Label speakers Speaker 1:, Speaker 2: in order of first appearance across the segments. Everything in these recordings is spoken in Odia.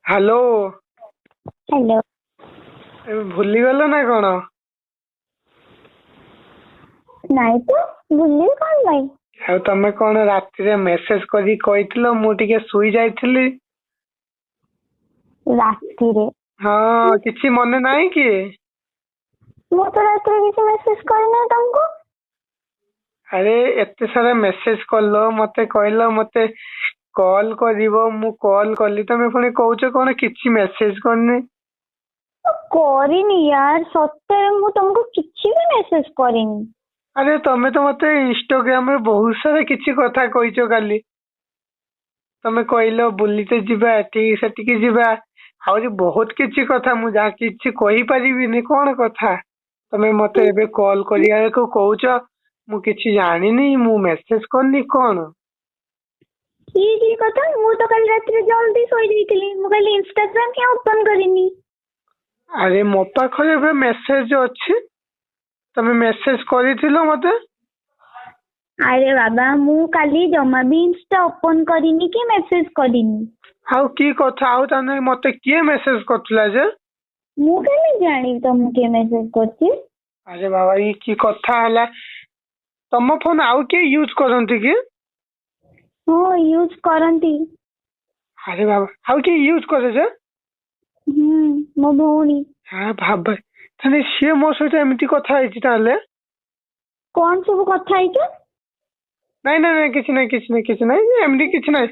Speaker 1: ହ୍ୟାଲୋ।
Speaker 2: ହ୍ୟାଲୋ।
Speaker 1: ଏବେ ଭୁଲିଗଲ ନା କଣ?
Speaker 2: ନାଇଁ ତ, ଭୁଲିବି କଣ ପାଇଁ?
Speaker 1: ଆଉ ତମେ କଣ ରାତିରେ ମେସେଜ କରି କହିଥିଲ, ମୁଁ ଟିକେ ଶୋଇ ଯାଇଥିଲି।
Speaker 2: ରାତିରେ?
Speaker 1: ହଁ, କିଛି ମନେ ନାହିଁ କି?
Speaker 2: ମୁଁ ତ ରାତିରେ କିଛି ମେସେଜ କରିନି ତମକୁ।
Speaker 1: ଆରେ ଏତେ ସାରା ମେସେଜ କଲ, ମତେ କହିଲ ମତେ କଲ୍ କରିବ, ମୁଁ କଲ୍ କଲି, ତମେ ପୁଣି କହୁଛ କଣ କିଛି ମେସେଜ କରିନି।
Speaker 2: କରିନି ୟାର, ସତରେ ମୁଁ ତମକୁ କିଛି ବି ମେସେଜ କରିନି।
Speaker 1: ଆରେ ତମେ ତ ମତେ ଇନଷ୍ଟାଗ୍ରାମରେ ବହୁତ ସାରା କିଛି କଥା କହିଛ କାଲି। ତମେ କହିଲ ବୁଲିତେ ଯିବା, ଏଠିକି ସେଠିକି ଯିବା, ଆହୁରି ବହୁତ କିଛି କଥା, ମୁଁ ଯାହା କିଛି କହିପାରିବିନି। କଣ କଥା ତମେ ମତେ ଏବେ କଲ୍ କରିବାକୁ କହୁଛ? ମୁଁ କିଛି ଜାଣିନି, ମୁଁ ମେସେଜ କରିନି, କଣ?
Speaker 2: କି କଥା? ମୁଁ ତ କାଲି ରାତିରେ ଜଲ୍ଦି ଶୋଇଯାଇଥିଲି, ମୁଁ କାଲି ଇନଷ୍ଟାଗ୍ରାମ ହିଁ ଓପନ କରିନି।
Speaker 1: ଆରେ ମୋ ପାଖରେ ଏବେ ମେସେଜ ଅଛି, ତମେ ମେସେଜ କରିଥିଲ ମତେ।
Speaker 2: ଆରେ ବାବା, ମୁଁ କାଲି ଜମା ବି ଇନଷ୍ଟା ଓପନ କରିନି କି ମେସେଜ କରିନି।
Speaker 1: ଆଉ କି କଥା? ଆଉ ତାହେଲେ ମତେ କିଏ ମେସେଜ କରିଥିଲା ଯେ?
Speaker 2: ମୁଁ କେମିତି ଜାଣିବି ତମକୁ କିଏ ମେସେଜ କରିଛି?
Speaker 1: ଆରେ ବାବା, ଇଏ କି କଥା ହେଲା? ତମ ଫୋନ ଆଉ କିଏ ୟୁଜ କରନ୍ତି କି?
Speaker 2: ହଁ, ୟୁଜ କରନ୍ତି।
Speaker 1: ଆରେ ବାବା, ଆଉ କିଏ ୟୁଜ କରେ ଯେ?
Speaker 2: ମୋ ଭଉଣୀ।
Speaker 1: ହଁ ଭାବ, ତାହେଲେ ସିଏ ମୋ ସହିତ ଏମିତି କଥା ହେଇଛି ତାହେଲେ।
Speaker 2: କଣ ସବୁ କଥା ହେଇଛ?
Speaker 1: ନାଇଁ ନାଇଁ ନାଇଁ, କିଛି ନାଇଁ, କିଛି ନାଇଁ, କିଛି ନାଇଁ, ଏମିତି କିଛି ନାଇଁ।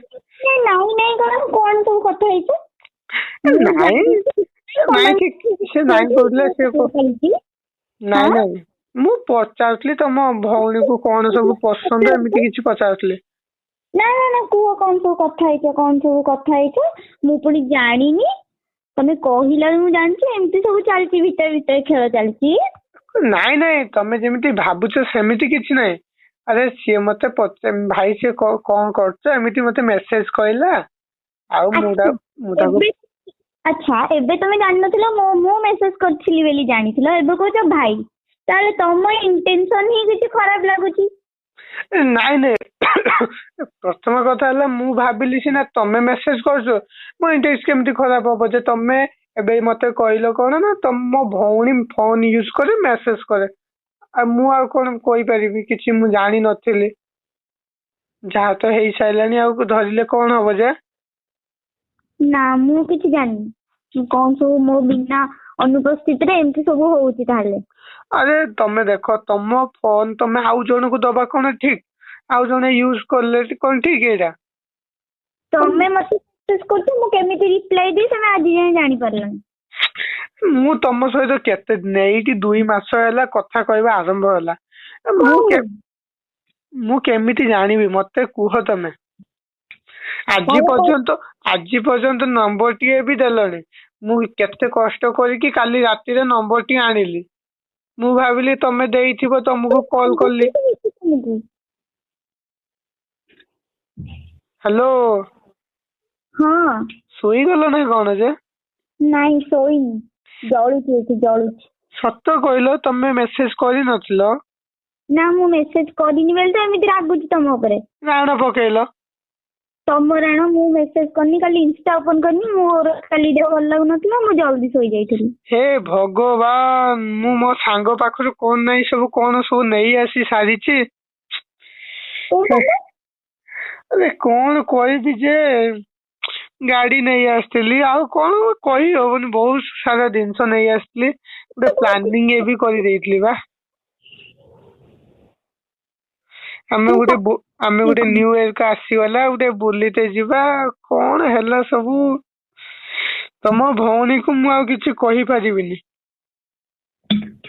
Speaker 2: ନାଇଁ ନାଇଁ କଣ ସବୁ କଥା ହେଇଛ? ମୁଁ
Speaker 1: ନାଇଁ
Speaker 2: ଜାଣିଛି
Speaker 1: ନାଇଁ, ସେ ନାଇଁ କହୁଥିଲେ, ନାଇଁ
Speaker 2: ହାଁ?
Speaker 1: ନାଇଁ, ମୁଁ ପଚାରୁଥିଲି ତମ ଭଉଣୀକୁ କଣ ସବୁ ପସନ୍ଦ, ଏମିତି କିଛି ପଚାରୁଥିଲି।
Speaker 2: ନା ନା ନା, କୁହ କଣ ସବୁ କଥା ହେଇଛ, କଣ ସବୁ କଥା ହେଇଛ? ମୁଁ ପୁଣି ଜାଣିନି, ତମେ କହିଲା ମୁଁ ଜାଣିଛି। ଏମିତି ସବୁ ଚାଲିଛି, ଭିତରେ ଭିତରେ ଖେଳ ଚାଲିଛି।
Speaker 1: ନାଇଁ ନାଇଁ, ତମେ ଯେମିତି ଭାବୁଛ ସେମିତି କିଛି ନାହିଁ। ଆରେ ସିଏ ମତେ ଭାଇ ସିଏ କଣ କରୁଛ, ଏମିତି ମତେ ମେସେଜ କହିଲା। ଆଉ
Speaker 2: ଆଚ୍ଛା,
Speaker 1: ମୁଁ ତାକୁ
Speaker 2: ଏବେ ଆଚ୍ଛା, ଏବେ ତମେ ଜାଣିନଥିଲ ମୁଁ ମେସେଜ କରିଥିଲି ବୋଲି ଜାଣିଥିଲ, ଏବେ କହୁଛ ଭାଇ। ତାହେଲେ ତମ ଇଣ୍ଟେନସନ ହିଁ କିଛି ଖରାପ ଲାଗୁଛି।
Speaker 1: ନାଇଁ ନାଇଁ, ପ୍ରଥମ କଥା ହେଲା ମୁଁ ଭାବିଲି ସିନା ତମେ ମେସେଜ କରୁଛ, ମୋ ଇଣ୍ଟରେଷ୍ଟ କେମିତି ଖରାପ ହବ ଯେ? ତମେ ଏବେ ମତେ କହିଲ କଣ ନା ତମ ଭଉଣୀ ଫୋନ ୟୁଜ କରେ, ମେସେଜ କରେ। ଆଉ ମୁଁ ଆଉ କଣ କହିପାରିବି? କିଛି ମୁଁ ଜାଣିନଥିଲି। ଯାହା ତ ହେଇସାରିଲାଣି, ଆଉ ଧରିଲେ କଣ ହବ ଯେ?
Speaker 2: ନା, ମୁଁ କିଛି ଜାଣିନି କଣ ସବୁ ମୋ ବିନା ଅନୁପସ୍ଥିତିରେ ଏମିତି ସବୁ ହଉଛି ତାହେଲେ।
Speaker 1: ଆରେ ତମେ ଦେଖ, ତମ ଫୋନ ତମେ ଆଉ ଜଣକୁ ଦବା କଣ ଠିକ? ଆଉ ଜଣେ ୟୁଜ କଲେ କଣ ଠିକ ଏଇଟା?
Speaker 2: ତମେ ମତେ ମେସେଜ କରୁଛ, ମୁଁ କେମିତି ରିପ୍ଲାଇ ଦେଇ ତମେ ଆଜି ଯାଏଁ ଜାଣିପାରିଲନି।
Speaker 1: ମୁଁ ତମ ସହିତ କେତେ ଦିନ, ଏଇଠି 2 ମାସ ହେଲା କଥା କହିବା ଆରମ୍ଭ ହେଲା। ମୁଁ
Speaker 2: କଣ
Speaker 1: ମୁଁ କେମିତି ଜାଣିବି? ମତେ କୁହ ତମେ। ଆଜି
Speaker 2: କଣ କଣ
Speaker 1: ପର୍ଯ୍ୟନ୍ତ ଆଜି ପର୍ଯ୍ୟନ୍ତ ନମ୍ବର ଟିଏ ବି ଦେଲଣି। ମୁଁ କେତେ କଷ୍ଟ କରିକି କାଲି ରାତିରେ ନମ୍ବର ଟି ଆଣିଲି। ମୁଁ ଭାବିଲି ତମେ ଦେଇଥିବ, ତମକୁ କଲ୍ କଲି।
Speaker 2: ତମକୁ?
Speaker 1: ହ୍ୟାଲୋ।
Speaker 2: ହଁ।
Speaker 1: ଶୋଇଗଲ ନା କଣ ଯେ?
Speaker 2: ନାଇଁ ଶୋଇନି, ଜଳୁଛି ଏଠି, ଜଳୁଛି।
Speaker 1: ସତ କହିଲ, ତମେ ମେସେଜ କରିନଥିଲ?
Speaker 2: ନା, ମୁଁ ମେସେଜ କରିନି ବୋଲି ତ ଏମିତି ରାଗୁଛି ତମ ଉପରେ।
Speaker 1: ରାଣ ପକେଇଲ।
Speaker 2: ତମ ରାଣ, ମୁଁ ମେସେଜ କରିନି, କାଲି ଇନଷ୍ଟା ଓପନ କରିନି। ମୋର କାଲି ଦେହ ଭଲ ଲାଗୁନଥିଲା, ମୁଁ ଜଲ୍ଦି ଶୋଇଯାଇଥିଲି।
Speaker 1: ହେ ଭଗବାନ, ମୁଁ ମୋ ସାଙ୍ଗ ପାଖରୁ କଣ ସବୁ ନେଇ ଆସି ସାରିଛି।
Speaker 2: କୋଉ ସାଙ୍ଗ?
Speaker 1: ଆରେ କଣ କହିବି ଯେ, ଗାଡି ନେଇ ଆସିଥିଲି, ଆଉ କଣ କହି ହବନି, ବହୁତ ସାରା ଜିନିଷ ନେଇ ଆସିଥିଲି। ଗୋଟେ ପ୍ଲାନିଂ ଏ ବି କରିଦେଇଥିଲି ବା। ଆମେ ଗୋଟେ ନ୍ୟୁ ଇୟର ଆସିଗଲା, ଗୋଟେ ବୁଲିତେ ଯିବା। କଣ ହେଲା ସବୁ? ତମ ଭଉଣୀକୁ ମୁଁ ଆଉ କିଛି କହିପାରିବିନି।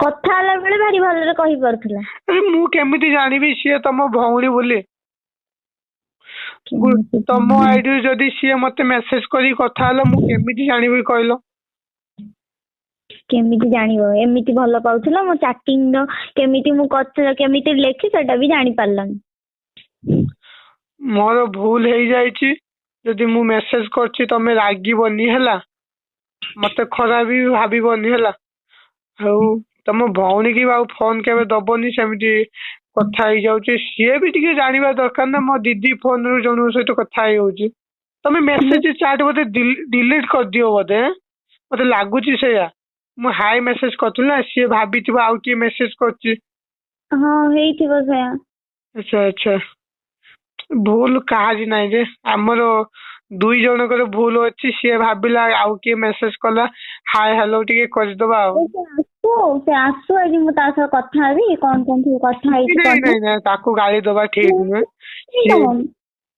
Speaker 2: କଥା ହେଲା ବେଳେ ଭାରି ଭଲରେ କହିପାରୁଥିଲା।
Speaker 1: ଆରେ ମୁଁ କେମିତି ଜାଣିବି ସିଏ ତମ ଭଉଣୀ ବୋଲି?
Speaker 2: କେମିତି
Speaker 1: ତମ
Speaker 2: ଜାଣିବି?
Speaker 1: ଆଇଡିରୁ ଯଦି ସିଏ ମତେ ମେସେଜ କରିକି କଥା ହେଲା, ମୁଁ କେମିତି ଜାଣିବି କହିଲ?
Speaker 2: କେମିତି ଜାଣିବ? ଏମିତି ଭଲ ପାଉଥିଲା, ମୋ ଚାଟିଂ ର କେମିତି ମୁଁ କେମିତି ଲେଖି ସେଟା ବି ଜାଣି ପାରିଲାନି।
Speaker 1: ମୋର ଭୁଲ ହେଇଯାଇଛି। ଯଦି ମୁଁ ମେସେଜ କରୁଛି, ତମେ ରାଗିବନି ହେଲା। ମତେ ଖରାପ ବି ଭାବିବନି ହେଲା। ଆଉ ତମ ଭଉଣୀ କି ଆଉ ଫୋନ କେବେ ଦବନି, ସେମିତି କଥା ହେଇଯାଉଛି। ସିଏ ବି ଟିକେ ଜାଣିବା ଦରକାର ନା, ମୋ ଦିଦି ଫୋନ ରୁ ଜଣଙ୍କ ସହିତ କଥା ହେଇଯାଉଛି। ତମେ ମେସେଜ ଚାଟ ବୋଧେ ଡିଲିଟ କରିଦିଅ ବୋଧେ ମତେ ଲାଗୁଛି ସେଇଆ। ମୁଁ ହାଇ ମେସେଜ କରିଥିଲି ନା ସିଏ ଭାବିଥିବ ଆଉ କିଏ ମେସେଜ କରୁଛି।
Speaker 2: ହଁ ହେଇଥିବ ସେଇଆ।
Speaker 1: ଆଚ୍ଛା ଆଚ୍ଛା ଭୁଲ କାହାରି ନାହିଁ ଯେ ଆମର ଦୁଇ ଜଣଙ୍କର ଭୁଲ ଅଛି। ସିଏ ଭାବିଲା ଆଉ କିଏ ମେସେଜ କଲା ହାଇ ହ୍ୟାଲୋ ଟିକେ କରିଦବା ଆଉ।
Speaker 2: ସେ ଆସୁ ଆଜି ମୁଁ ତା ସହ କଥା ହେବି କଣ କଣ ସବୁ କଥା ହେଇଛି
Speaker 1: ନାଇଁ
Speaker 2: କଣ
Speaker 1: ନାଇଁ ନାଇଁ ତାକୁ ଗାଳି ଦବା ଠିକ ନୁହେଁ। ସିଏ
Speaker 2: ନାହିଁ।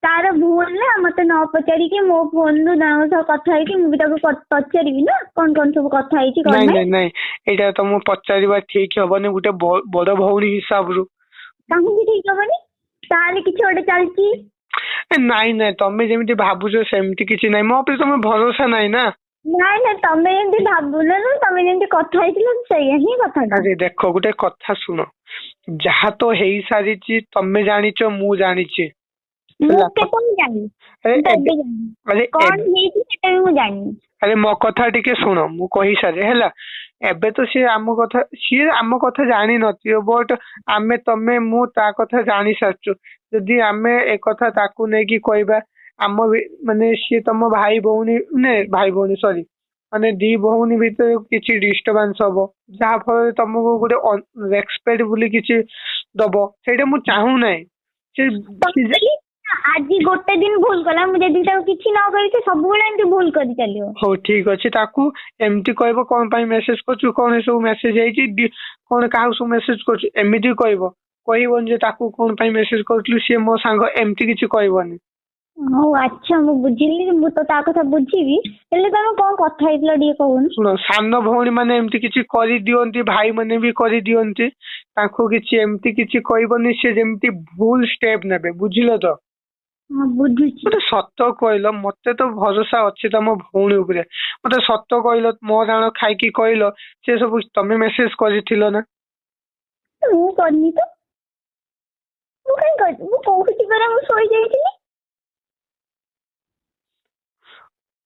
Speaker 2: ତାର ଭୁଲ ନା ମତେ ନ ପଚାରିକି ମୋ ଫୋନରୁ ତାଙ୍କ ସହ କଥା ହେଇକି ମୁଁ ବି ତାକୁ ପଚାରିବି ନା କଣ କଣ ସବୁ କଥା ହେଇଛି କଣ
Speaker 1: ନାଇଁ
Speaker 2: ନାହିଁ।
Speaker 1: ନାଇଁ ନାଇଁ ଏଇଟା ତମକୁ ପଚାରିବା ଠିକ ହବନି ଗୋଟେ ବଡ ଭଉଣୀ ହିସାବରୁ।
Speaker 2: କାହିଁକି ଠିକ ହବନି? ତାହେଲେ କିଛି ଗୋଟେ ଚାଲିଛି।
Speaker 1: ନାଇଁ ନାଇଁ ତମେ ଯେମିତି ଭାବୁଛ ସେମିତି କିଛି ନାହିଁ। ମୋ ଉପରେ ତମେ ଭରସା ନାହିଁ ନା।
Speaker 2: ନାଇଁ ନାଇଁ ତମେ ଯେମିତି ଭାବୁନ ନା ତମେ ଯେମିତି କଥା ହେଇଥିଲ ସେଇଆ ହିଁ କଥାଟା।
Speaker 1: ଆରେ ଦେଖ ଗୋଟେ କଥା ଶୁଣ ଯାହା ତ ହେଇସାରିଛି ତମେ ଜାଣିଛ ମୁଁ ଜାଣିଛି
Speaker 2: ମୁଁ
Speaker 1: ହେଲା।
Speaker 2: କେତେବେଳେ ଜାଣିନି।
Speaker 1: ଆରେ
Speaker 2: ମୁଁ ତ
Speaker 1: ଏବେ
Speaker 2: ଏବେ ଜାଣିନି
Speaker 1: ଆରେ
Speaker 2: କଣ
Speaker 1: ଏବେ
Speaker 2: ହେଇଛି ସେଟା ବି ମୁଁ ଜାଣିନି।
Speaker 1: ଆରେ ମୋ କଥା ଟିକେ ଶୁଣ ମୁଁ କହିସାରେ ହେଲା। ଏବେ ତ ସିଏ ଆମ କଥା ଜାଣିନଥିବ ବଟ ଆମେ ତମେ ମୁଁ ତା କଥା ଜାଣି ସାରିଛୁ। ଯଦି ଆମେ ଏ କଥା ତାକୁ ନେଇକି କହିବା ମାନେ ସିଏ ତମ ଭାଇ ଭଉଣୀ ଭାଇ ଭଉଣୀ ସରି ମାନେ ଦି ଭଉଣୀ ଭିତରେ କିଛି ଡିଷ୍ଟର୍ବାନ୍ସ ହବ ଯାହା ଫଳରେ ତମକୁ ଗୋଟେ ରେସପେକ୍ଟ ବୋଲି କିଛି ଦବ ସେଇଟା ମୁଁ ଚାହୁଁନାହିଁ। ସେ
Speaker 2: ଆଜି ଗୋଟେ ଦିନ ଭୁଲ କଲା ମୁଁ ଯଦି ତାକୁ କିଛି ନ କରିଛି ସବୁବେଳେ ଏମିତି ଭୁଲ କରି ଚାଲିବ।
Speaker 1: ହଉ ଠିକ ଅଛି ତାକୁ ଏମିତି କହିବ କଣ ପାଇଁ ମେସେଜ କରୁଛୁ କଣ ସବୁ ମେସେଜ ହେଇଛି କଣ କାହାକୁ ସବୁ ମେସେଜ କରୁଛୁ ଏମିତି କହିବ। କହିବନି ଯେ ତାକୁ କଣ ପାଇଁ ମେସେଜ କରୁଥିଲୁ ସିଏ ମୋ ସାଙ୍ଗ ଏମିତି କିଛି କହିବନି।
Speaker 2: ହଉ ଆଚ୍ଛା ମୁଁ ବୁଝିଲି ମୁଁ ତ ତା କଥା ବୁଝିବି ହେଲେ ତମେ କଣ କଥା ହେଇଥିଲ ଟିକେ କହୁନୁ।
Speaker 1: ଶୁଣ ସାନ ଭଉଣୀ ମାନେ ଏମିତି କିଛି କରିଦିଅନ୍ତି ଭାଇ ମାନେ ବି କରିଦିଅନ୍ତି। ତାଙ୍କୁ କିଛି ଏମିତି କିଛି କହିବନି ସେ ଯେମିତି ଭୁଲ ଷ୍ଟେପ ନେବେ ବୁଝିଲ ତ।
Speaker 2: ହଁ ବୁଝୁଛି।
Speaker 1: ମତେ ସତ କହିଲ ମତେ ତ ଭରସା ଅଛି ତମ ଭଉଣୀ ଉପରେ। ମତେ ସତ କହିଲ ମୋ ରାଣ ଖାଇକି କହିଲ ସେ ସବୁ ତମେ ମେସେଜ କରିଥିଲ ନା।
Speaker 2: ମୁଁ କରିନି ତ। ମୁଁ କାଇଁ କରିବି ମୁଁ କହୁଛି ପରା ମୁଁ ଶୋଇଯାଇଥିଲି।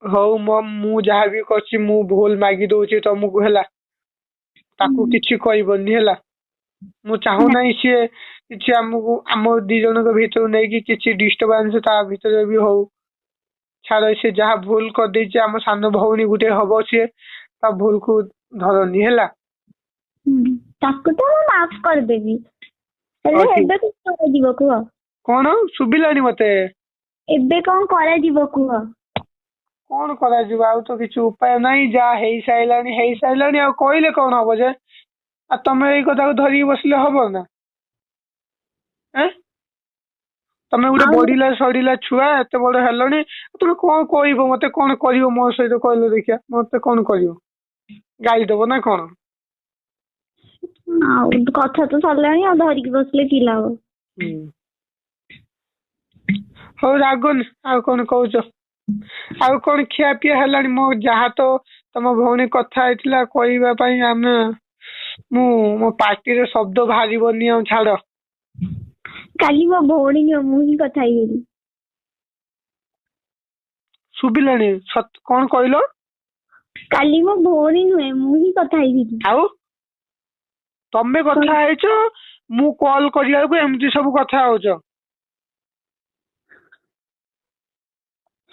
Speaker 1: ହଉ ମୁଁ ଯାହାବି କରିଛି ମୁଁ ଭୁଲ ମାଗି ଦଉଛି ତମକୁ ହେଲା। ତାକୁ କିଛି କହିବନି ହେଲା। ମୁଁ
Speaker 2: ନା
Speaker 1: ଚାହୁଁନାହିଁ ସିଏ କିଛି ଆମ ଦି ଜଣଙ୍କ ଭିତରୁ ନେଇକି କିଛି ଡିଷ୍ଟର୍ବାନ୍ସ ତା ଭିତରେ ବି ହଉ। ଛାଡ ସେ ଯାହା ଭୁଲ କରିଦେଇଛି ଆମ ସାନ ଭଉଣୀ ଗୋଟେ ହବ ସିଏ ତା ଭୁଲକୁ ଧରନି ହେଲା।
Speaker 2: ତାକୁ ତ ମୁଁ ମାଫ କରିଦେବି
Speaker 1: ହଉ
Speaker 2: ହେଲେ
Speaker 1: ଠିକ
Speaker 2: ଏବେ କଣ କରାଯିବ କୁହ।
Speaker 1: କଣ ଶୁଭିଲାନି ମତେ।
Speaker 2: ଏବେ କଣ କରାଯିବ କୁହ।
Speaker 1: କଣ କରାଯିବ ଆଉ ତ କିଛି ଉପାୟ ନାହିଁ ଯାହା ହେଇସାରିଲାଣି ଆଉ କହିଲେ କଣ ହବ ଯେ। ଆଉ ତମେ ଏଇ କଥାକୁ ଧରିକି ବସିଲେ ହବ ନା। ଆଁ ତମେ ଗୋଟେ
Speaker 2: ଆଉ
Speaker 1: ବଢିଲା ସଢିଲା ଛୁଆ ଏତେ ବଡ ହେଲଣି ତମେ କଣ କହିବ ମତେ କଣ କରିବ ମୋ ସହିତ କହିଲ ଦେଖିଆ ମତେ କଣ କରିବ ଗାଳି ଦବ ନା କଣ।
Speaker 2: ଆଉ କଥା ତ ସରିଲାଣି ଆଉ ଧରିକି ବସିଲେ କି ଲାଭ।
Speaker 1: ହୁଁ ହଉ ରାଗନି ଆଉ କଣ କହୁଛ। ଆଉ କଣ ଖିଆ ପିଆ ହେଲାଣି ମୋ ଯାହା ତ ତମ ଭଉଣୀ କଥା ହେଇଥିଲା କହିବା ପାଇଁ ମୋ ପାଟିରେ ଶବ୍ଦ ବାହାରିବନି ଆଉ ଛାଡ।
Speaker 2: କାଲି ମୋ ଭଉଣୀ ନୁହଁ ମୁଁ ହିଁ କଥା ହେଇଗଲି।
Speaker 1: ଶୁଭିଲାଣି କଣ କହିଲ।
Speaker 2: କାଲି ମୋ ଭଉଣୀ ନୁହେଁ ମୁଁ ହିଁ କଥା ହେଇଥିଲି।
Speaker 1: ଆଉ ତମେ କଥା ହେଇଛ ମୁଁ କଲ୍ କରିବା ବେଳକୁ ଏମିତି ସବୁ କଥା ହଉଛ।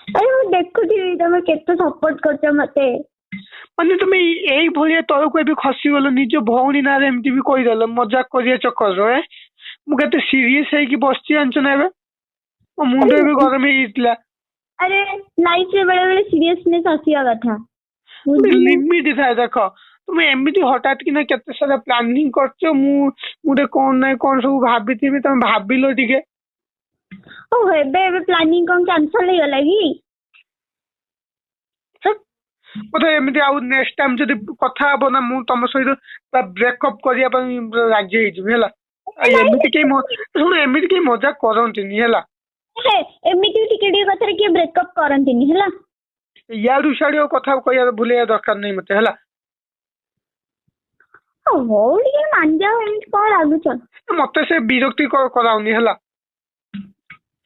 Speaker 2: ଆରେ ମୁଁ ଦେଖୁଥିବି ତମେ କେତେ ସପୋର୍ଟ କରୁଛ ମତେ।
Speaker 1: ମାନେ ତମେ ଏଇ ଭଳିଆ ତଳକୁ ଏବେ ଖସିଗଲ ନିଜ ଭଉଣୀ ନାଁରେ ଏମିତି ବି କହିଦେଲ ମଜାକ କରିବା ଚକରରେ ମୁଁ କେତେ ସିରିୟସ ହେଇକି ବସିଛି ଜାଣିଛ ନା ଏବେ ମୋ
Speaker 2: ଆରେ
Speaker 1: ମୁଣ୍ଡ ଏବେ ଗରମ ହେଇଯାଇଥିଲା।
Speaker 2: ଆରେ ଲାଇଫ ରେ ବେଳେ ବେଳେ ସିରିୟସନେସ ଆସିବା କଥା।
Speaker 1: ଗୋଟେ
Speaker 2: ବୁଝୁନ
Speaker 1: ଲିମିଟ ଥାଏ ଦେଖ ତୁମେ ଏମିତି ହଠାତ୍ କିନା କେତେ ସାରା ପ୍ଲାନିଂ କରୁଛ ମୁଁ ଗୋଟେ କଣ ନାଇଁ କଣ ସବୁ ଭାବିଥିବି ତମେ ଭାବିଲ ଟିକେ।
Speaker 2: ଓହୋ ଏବେ ପ୍ଲାନିଂ କଣ କ୍ୟାନସଲ ହେଇଗଲା କି।
Speaker 1: ବୋଧେ ଏମିତି ଆଉ ନେକ୍ସଟ ଟାଇମ ଯଦି କଥା ହବ ନା ମୁଁ ତମ ସହିତ ବ୍ରେକଅପ୍ କରିବା ପାଇଁ ରାଜି ହେଇଯିବି ହେଲା। ଆଉ
Speaker 2: ନାଇଁ
Speaker 1: ଏମିତି କେହି ଶୁଣ ଏମିତି କେହି ମଜାକ କରନ୍ତିନି ହେଲା।
Speaker 2: ହେ ଏମିତି ଟିକେ ଟିକେ କଥାରେ କିଏ ବ୍ରେକଅପ୍ କରନ୍ତିନି ହେଲା।
Speaker 1: ୟାଡୁ ସିଆଡୁ କଥା କହିବା ଭୁଲେଇବା ଦରକାର ନାହିଁ ମତେ ହେଲା।
Speaker 2: ହଉ ଟିକେ ମାନିଯାଅ ଏମିତି କଣ ଲାଗୁଛ।
Speaker 1: ମତେ ସେ ବିରକ୍ତି କରାଉନି ହେଲା।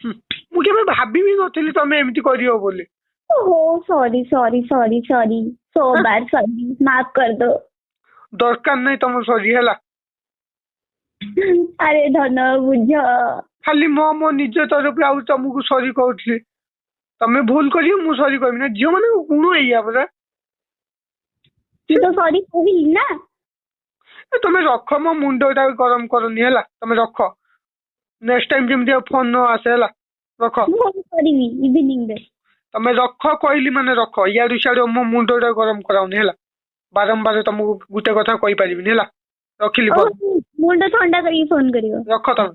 Speaker 1: ମୁଁ କେବେ ଭାବିବି ନଥିଲି ତମେ ଏମିତି କରିବ ବୋଲି।
Speaker 2: ଓହୋ ସରି ସରି ସରି ସରି ସୋ
Speaker 1: ହେଁ,
Speaker 2: ବାर ସରି ମାफ कर दो।
Speaker 1: ଦରକାର ନାହିଁ ତମ ସରି ହେଲା।
Speaker 2: ଆରେ ଧନ ବୁଝ।
Speaker 1: ଖାଲି ମୋ ନିଜ ତରଫରୁ ଆଉ ତମକୁ ସରି କହୁଥିଲି ତମେ ଭୁଲ କରିବ ମୁଁ ସରି କହିବି ନା ଝିଅ ମାନଙ୍କ ଗୁଣ ଏଇଆ ପରା।
Speaker 2: ତୁ ତ ସରି କହିଲି ନା।
Speaker 1: ତମେ ରଖ ମୋ ମୁଣ୍ଡଟା ଗରମ କରନି ହେଲା ତମେ ରଖ ନେକ୍ସଟ ଟାଇମ ଯେମିତି ଆଉ ଫୋନ ନ ଆସେ ହେଲା ରଖ।
Speaker 2: ମୁଁ ଫୋନ କରିବି ଇଭିନିଂ ରେ।
Speaker 1: ତମେ ରଖ କହିଲି ମାନେ ରଖ ଇଆଡୁ ସିଆଡୁ ମୋ ମୁଣ୍ଡଟା ଗରମ କରାଉନି ହେଲା ବାରମ୍ବାର ତମକୁ ଗୋଟେ କଥା କହିପାରିବିନି ହେଲା ରଖିଲି ଫୋନ।
Speaker 2: ମୁଣ୍ଡ ଥଣ୍ଡା କରିକି ଫୋନ କରିବ।
Speaker 1: ରଖ ତମେ।